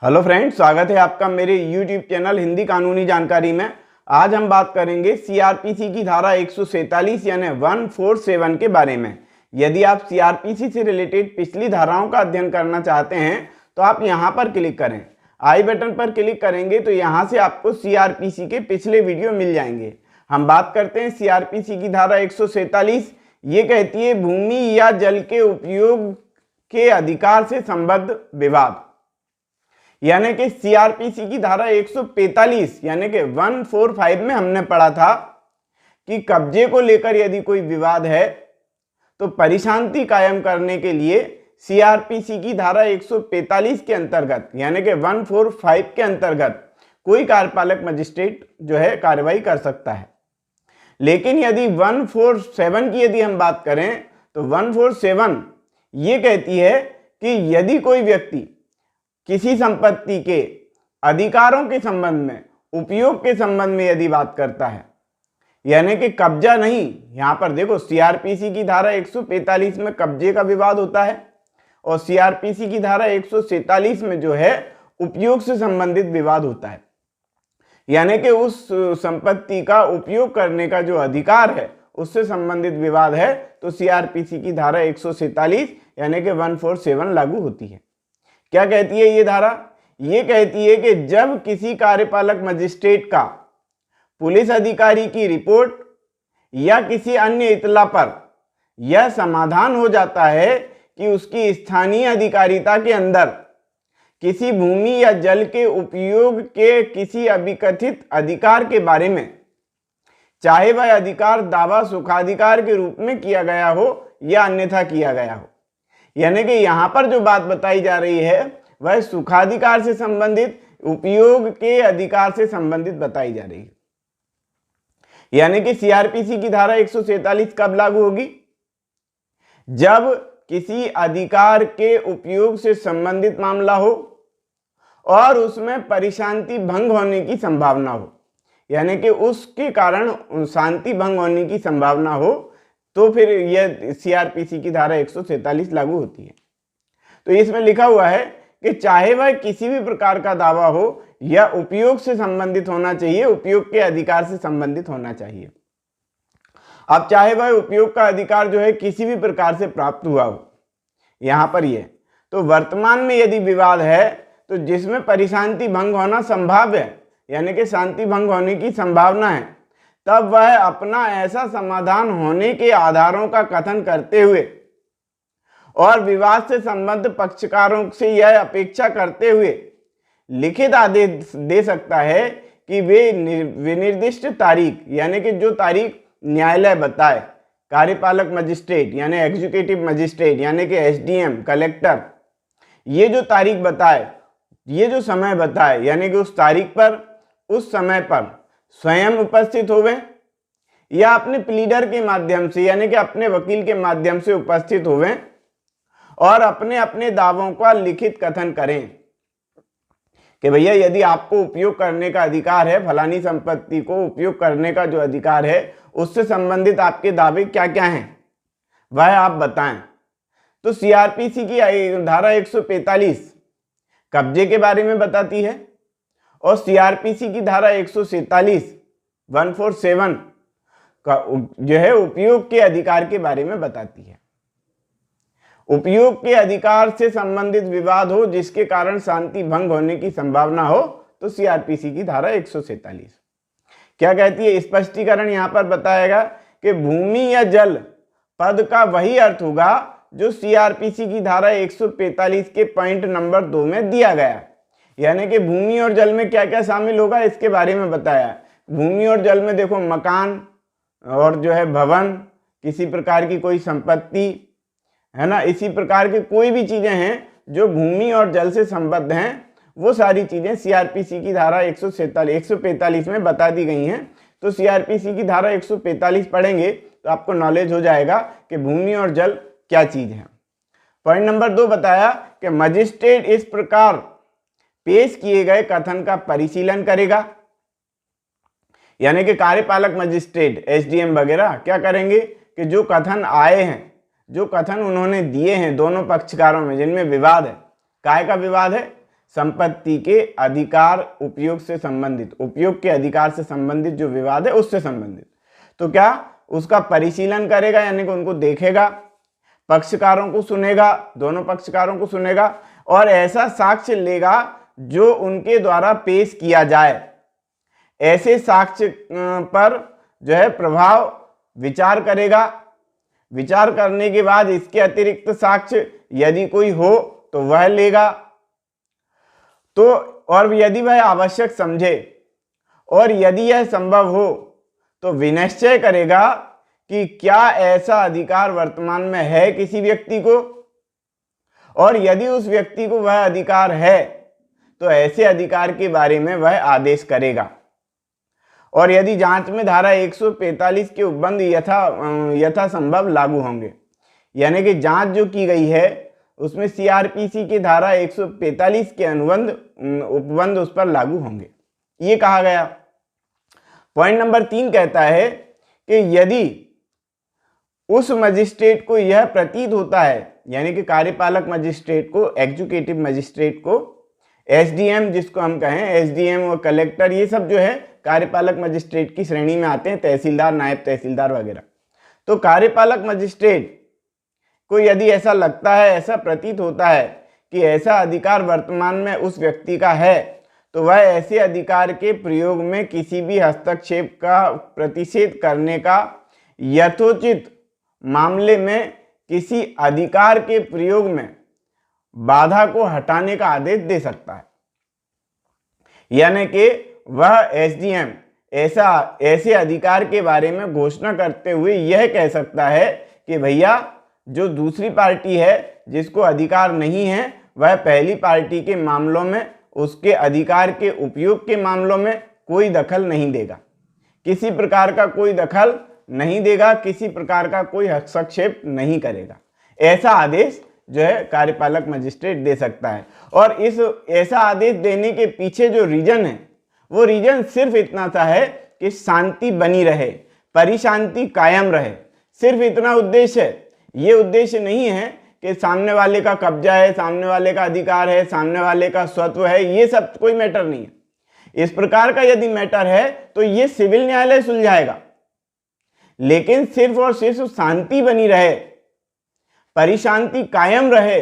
Hello friends, स्वागत है आपका मेरे YouTube चैनल हिंदी कानूनी जानकारी में। आज हम बात करेंगे सीआरपीसी की धारा 147 यानी 147 के बारे में। यदि आप सीआरपीसी से रिलेटेड पिछली धाराओं का अध्ययन करना चाहते हैं तो आप यहां पर क्लिक करें। आई बटन पर क्लिक करेंगे तो यहां से आपको सीआरपीसी के पिछले वीडियो मिल जाएंगे। हम बात करते हैं सीआरपीसी की धारा 147। ये कहती है भूमि या जल के उपयोग के अधिकार से संबद्ध विवाद। यानी कि सीआरपीसी की धारा 145 यानी कि 145 में हमने पढ़ा था कि कब्जे को लेकर यदि कोई विवाद है तो परिशांति कायम करने के लिए सीआरपीसी की धारा 145 के अंतर्गत यानी कि 145 के अंतर्गत कोई कार्यपालक मजिस्ट्रेट जो है कार्रवाई कर सकता है। लेकिन यदि 147 की यदि हम बात करें तो 147 ये कहती है कि यदि कोई व्यक्ति किसी संपत्ति के अधिकारों के संबंध में, उपयोग के संबंध में यदि बात करता है, यानी कि कब्जा नहीं। यहां पर देखो सीआरपीसी की धारा 145 में कब्जे का विवाद होता है और सीआरपीसी की धारा 147 में जो है उपयोग से संबंधित विवाद होता है। यानी कि उस संपत्ति का उपयोग करने का जो अधिकार है उससे संबंधित विवाद है तो सीआरपीसी की धारा 147 यानी कि 147 लागू होती है। क्या कहती है ये धारा? ये कहती है कि जब किसी कार्यपालक मजिस्ट्रेट का पुलिस अधिकारी की रिपोर्ट या किसी अन्य इत्तला पर यह समाधान हो जाता है कि उसकी स्थानीय अधिकारिता के अंदर किसी भूमि या जल के उपयोग के किसी अभिकथित अधिकार के बारे में, चाहे वह अधिकार दावा सुखाधिकार के रूप में किया गया हो या अन्यथा किया गया हो। यानी कि यहां पर जो बात बताई जा रही है वह सुखाधिकार से संबंधित, उपयोग के अधिकार से संबंधित बताई जा रही है। यानी कि सीआरपीसी की धारा 147 कब लागू होगी? जब किसी अधिकार के उपयोग से संबंधित मामला हो और उसमें परिशांति भंग होने की संभावना हो, यानी कि उसके कारण शांति भंग होने की संभावना हो तो फिर यह सीआरपीसी की धारा 147 लागू होती है। तो इसमें लिखा हुआ है कि चाहे वह किसी भी प्रकार का दावा हो या उपयोग से संबंधित होना चाहिए, उपयोग के अधिकार से संबंधित होना चाहिए। अब चाहे वह उपयोग का अधिकार जो है किसी भी प्रकार से प्राप्त हुआ हो, यहां पर ये तो वर्तमान में यदि विवाद है तो जिसमें परिशांति भंग होना संभाव्य है, यानी कि शांति भंग होने की संभावना है, तब वह अपना ऐसा समाधान होने के आधारों का कथन करते हुए और विवाद से संबद्ध पक्षकारों से यह अपेक्षा करते हुए लिखित आदेश दे सकता है कि वे विनिर्दिष्ट तारीख, यानी कि जो तारीख न्यायालय बताए, कार्यपालक मजिस्ट्रेट यानी एग्जीक्यूटिव मजिस्ट्रेट यानी कि एसडीएम, कलेक्टर, ये जो तारीख बताए, ये जो समय बताए, यानी कि उस तारीख पर, उस समय पर स्वयं उपस्थित होवे या अपने प्लीडर के माध्यम से यानी कि अपने वकील के माध्यम से उपस्थित होवे और अपने अपने दावों का लिखित कथन करें कि भैया यदि आपको उपयोग करने का अधिकार है, फलानी संपत्ति को उपयोग करने का जो अधिकार है उससे संबंधित आपके दावे क्या क्या हैं वह आप बताएं। तो सीआरपीसी की धारा 145 कब्जे के बारे में बताती है और सीआरपीसी की धारा 147 147 का जो है उपयोग के अधिकार के बारे में बताती है। उपयोग के अधिकार से संबंधित विवाद हो जिसके कारण शांति भंग होने की संभावना हो तो सीआरपीसी की धारा 147 क्या कहती है? स्पष्टीकरण यहां पर बताएगा कि भूमि या जल पद का वही अर्थ होगा जो सीआरपीसी की धारा 145 के पॉइंट नंबर 2 में दिया गया। यानी कि भूमि और जल में क्या क्या शामिल होगा इसके बारे में बताया। भूमि और जल में देखो मकान और जो है भवन, किसी प्रकार की कोई संपत्ति है ना, इसी प्रकार के कोई भी चीजें हैं जो भूमि और जल से संबद्ध हैं, वो सारी चीजें सीआरपीसी की धारा 145 में बता दी गई हैं। तो सीआरपीसी की धारा 145 पढ़ेंगे तो आपको नॉलेज हो जाएगा कि भूमि और जल क्या चीज है। पॉइंट नंबर 2 बताया कि मजिस्ट्रेट इस प्रकार पेश किए गए कथन का परिशीलन करेगा, यानी कि कार्यपालक मजिस्ट्रेट, एसडीएम वगैरह क्या करेंगे कि जो कथन आए हैं, जो कथन उन्होंने दिए हैं दोनों पक्षकारों में जिनमें विवाद है, काय का विवाद है, संपत्ति के अधिकार उपयोग से संबंधित, उपयोग के अधिकार से संबंधित जो विवाद है उससे संबंधित। तो क्या उसका परिशीलन करेगा, यानी कि उनको देखेगा, पक्षकारों को सुनेगा, दोनों पक्षकारों को सुनेगा और ऐसा साक्ष्य लेगा जो उनके द्वारा पेश किया जाए। ऐसे साक्ष्य पर जो है प्रभाव विचार करेगा। विचार करने के बाद इसके अतिरिक्त साक्ष्य यदि कोई हो तो वह लेगा। तो और यदि वह आवश्यक समझे और यदि यह संभव हो तो विनिश्चय करेगा कि क्या ऐसा अधिकार वर्तमान में है किसी व्यक्ति को, और यदि उस व्यक्ति को वह अधिकार है तो ऐसे अधिकार के बारे में वह आदेश करेगा। और यदि जांच में धारा 145 के उपबंध यथासंभव लागू होंगे, यानी कि जांच जो की गई है उसमें सीआरपीसी की धारा 145 के उपबंध उस पर लागू होंगे, ये कहा गया। पॉइंट नंबर 3 कहता है कि यदि उस मजिस्ट्रेट को यह प्रतीत होता है, यानी कि कार्यपालक मजिस्ट्रेट को, एग्जीक्यूटिव मजिस्ट्रेट को, एसडीएम जिसको हम कहें, एसडीएम और कलेक्टर, ये सब जो है कार्यपालक मजिस्ट्रेट की श्रेणी में आते हैं, तहसीलदार, नायब तहसीलदार वगैरह। तो कार्यपालक मजिस्ट्रेट को यदि ऐसा लगता है, ऐसा प्रतीत होता है कि ऐसा अधिकार वर्तमान में उस व्यक्ति का है, तो वह ऐसे अधिकार के प्रयोग में किसी भी हस्तक्षेप का प्रतिषेध करने का, यथोचित मामले में किसी अधिकार के प्रयोग में बाधा को हटाने का आदेश दे सकता है। यानी कि वह एसडीएम ऐसे अधिकार के बारे में घोषणा करते हुए यह कह सकता है कि भैया जो दूसरी पार्टी है जिसको अधिकार नहीं है, वह पहली पार्टी के मामलों में, उसके अधिकार के उपयोग के मामलों में कोई दखल नहीं देगा, किसी प्रकार का कोई दखल नहीं देगा, किसी प्रकार का कोई हस्तक्षेप नहीं करेगा। ऐसा आदेश जो है कार्यपालक मजिस्ट्रेट दे सकता है। और इस ऐसा आदेश देने के पीछे जो रीजन है, वो रीजन सिर्फ इतना सा है कि शांति बनी रहे, परिशांति कायम रहे, सिर्फ इतना उद्देश्य है। ये उद्देश्य नहीं है कि सामने वाले का कब्जा है, सामने वाले का अधिकार है, सामने वाले का स्वत्व है, ये सब कोई मैटर नहीं है। इस प्रकार का यदि मैटर है तो ये सिविल न्यायालय सुलझाएगा, लेकिन सिर्फ और सिर्फ शांति बनी रहे, परिशांति कायम रहे,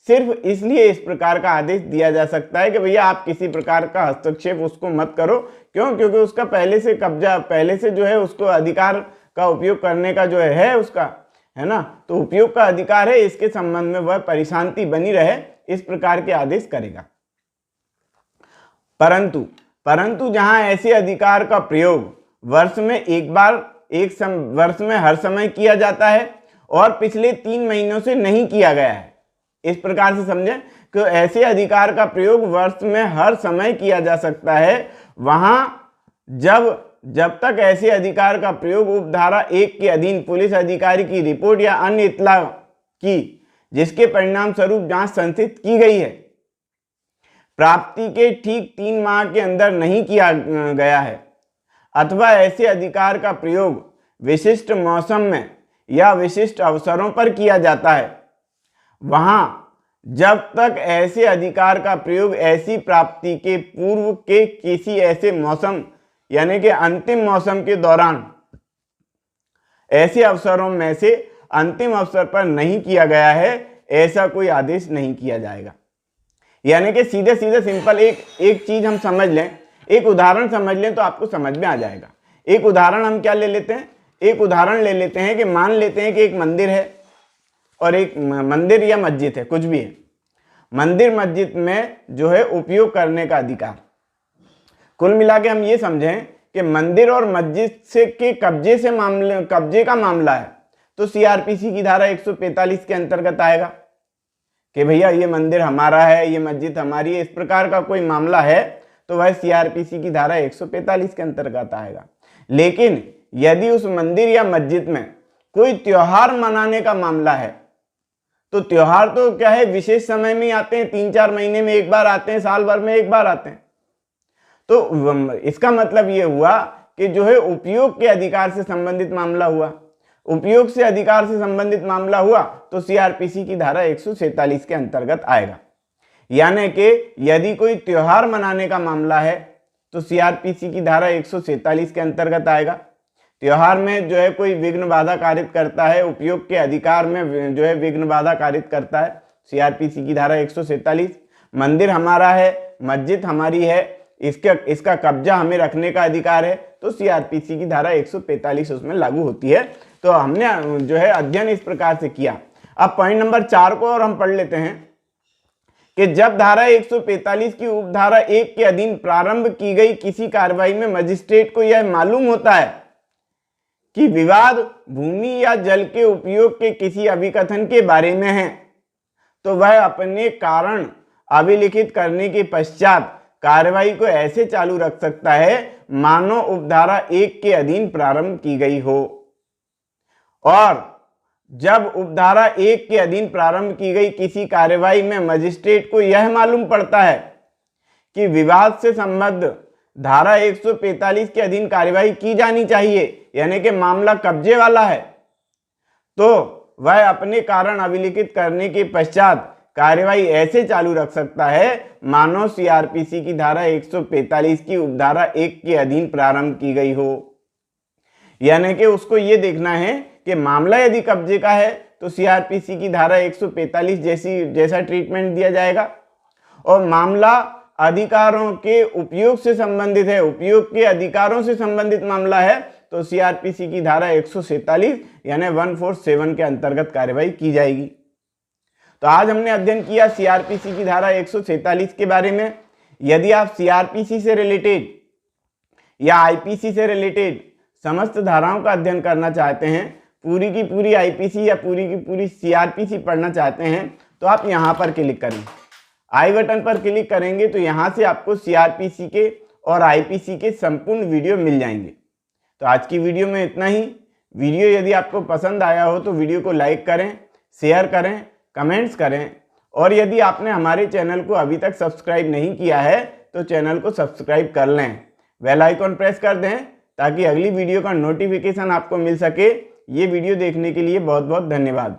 सिर्फ इसलिए इस प्रकार का आदेश दिया जा सकता है कि भैया आप किसी प्रकार का हस्तक्षेप उसको मत करो। क्यों? क्योंकि उसका पहले से कब्जा, पहले से जो है उसको अधिकार का उपयोग करने का जो है उसका, है ना, तो उपयोग का अधिकार है, इसके संबंध में वह परिशांति बनी रहे, इस प्रकार के आदेश करेगा। परंतु जहां ऐसे अधिकार का प्रयोग वर्ष में एक बार, वर्ष में हर समय किया जाता है और पिछले 3 महीनों से नहीं किया गया है, इस प्रकार से समझें कि ऐसे अधिकार का प्रयोग वर्ष में हर समय किया जा सकता है, वहां जब तक ऐसे अधिकार का प्रयोग उपधारा 1 के अधीन पुलिस अधिकारी की रिपोर्ट या अन्य इत्तला की जिसके परिणाम स्वरूप जांच संस्थित की गई है, प्राप्ति के ठीक 3 माह के अंदर नहीं किया गया है, अथवा ऐसे अधिकार का प्रयोग विशिष्ट मौसम में या विशिष्ट अवसरों पर किया जाता है, वहां जब तक ऐसे अधिकार का प्रयोग ऐसी प्राप्ति के पूर्व के किसी ऐसे मौसम, यानी कि अंतिम मौसम के दौरान, ऐसे अवसरों में से अंतिम अवसर पर नहीं किया गया है, ऐसा कोई आदेश नहीं किया जाएगा। यानी कि सीधे सीधे सिंपल एक चीज हम समझ लें, एक उदाहरण समझ लें तो आपको समझ में आ जाएगा। एक उदाहरण हम क्या ले लेते हैं, एक उदाहरण ले लेते हैं कि मान लेते हैं कि एक मंदिर है और एक मंदिर या मस्जिद है, कुछ भी है। मंदिर मस्जिद में जो है उपयोग करने का अधिकार, कुल मिला के हम ये समझें कि मंदिर और मस्जिद से के कब्जे का मामला है तो सीआरपीसी की धारा 145 के अंतर्गत आएगा कि भैया ये मंदिर हमारा है, ये मस्जिद हमारी है, इस प्रकार का कोई मामला है तो वह सीआरपीसी की धारा 145 के अंतर्गत आएगा। लेकिन यदि उस मंदिर या मस्जिद में कोई त्योहार मनाने का मामला है तो त्योहार तो क्या है, विशेष समय में आते हैं, 3-4 महीने में एक बार आते हैं, साल भर में एक बार आते हैं। तो इसका मतलब ये हुआ कि जो है उपयोग के अधिकार से संबंधित मामला हुआ, उपयोग से अधिकार से संबंधित मामला हुआ तो सीआरपीसी की धारा 147 के अंतर्गत आएगा। यानी कि यदि कोई त्योहार मनाने का मामला है तो सीआरपीसी की धारा 147 के अंतर्गत आएगा। त्योहार में जो है कोई विघ्न बाधा कारित करता है, उपयोग के अधिकार में जो है विघ्न बाधा कारित करता है, सीआरपीसी की धारा 147। मंदिर हमारा है, मस्जिद हमारी है, इसका कब्जा हमें रखने का अधिकार है, तो सीआरपीसी की धारा 145 उसमें लागू होती है। तो हमने जो है अध्ययन इस प्रकार से किया। अब पॉइंट नंबर 4 को और हम पढ़ लेते हैं कि जब धारा 145 की उपधारा 1 के अधीन प्रारंभ की गई किसी कार्रवाई में मजिस्ट्रेट को यह मालूम होता है कि विवाद भूमि या जल के उपयोग के किसी अभिकथन के बारे में है, तो वह अपने कारण अभिलिखित करने के पश्चात कार्रवाई को ऐसे चालू रख सकता है मानो उपधारा 1 के अधीन प्रारंभ की गई हो। और जब उपधारा 1 के अधीन प्रारंभ की गई किसी कार्रवाई में मजिस्ट्रेट को यह मालूम पड़ता है कि विवाद से संबद्ध धारा 145 के अधीन कार्रवाई की जानी चाहिए, यानी कि मामला कब्जे वाला है, तो वह अपने कारण अभिलिखित करने के पश्चात कार्रवाई ऐसे चालू रख सकता है मानो सीआरपीसी की धारा 145 की उपधारा 1 के अधीन प्रारंभ की गई हो। यानी कि उसको ये देखना है कि मामला यदि कब्जे का है तो सीआरपीसी की धारा 145 जैसा ट्रीटमेंट दिया जाएगा, और मामला अधिकारों के उपयोग से संबंधित है, उपयोग के अधिकारों से संबंधित मामला है, तो सीआरपीसी की धारा 147 यानी 147 के अंतर्गत कार्रवाई की जाएगी। तो आज हमने अध्ययन किया सीआरपीसी की धारा 147 के बारे में। यदि आप सीआरपीसी से रिलेटेड या आईपीसी से रिलेटेड समस्त धाराओं का अध्ययन करना चाहते हैं, पूरी की पूरी आईपीसी या पूरी की पूरी सीआरपीसी पढ़ना चाहते हैं, तो आप यहाँ पर क्लिक करें, आई बटन पर क्लिक करेंगे तो यहाँ से आपको सीआरपीसी के और आईपीसी के संपूर्ण वीडियो मिल जाएंगे। तो आज की वीडियो में इतना ही। वीडियो यदि आपको पसंद आया हो तो वीडियो को लाइक करें, शेयर करें, कमेंट्स करें, और यदि आपने हमारे चैनल को अभी तक सब्सक्राइब नहीं किया है तो चैनल को सब्सक्राइब कर लें, बेल आइकॉन प्रेस कर दें ताकि अगली वीडियो का नोटिफिकेशन आपको मिल सके। ये वीडियो देखने के लिए बहुत बहुत धन्यवाद।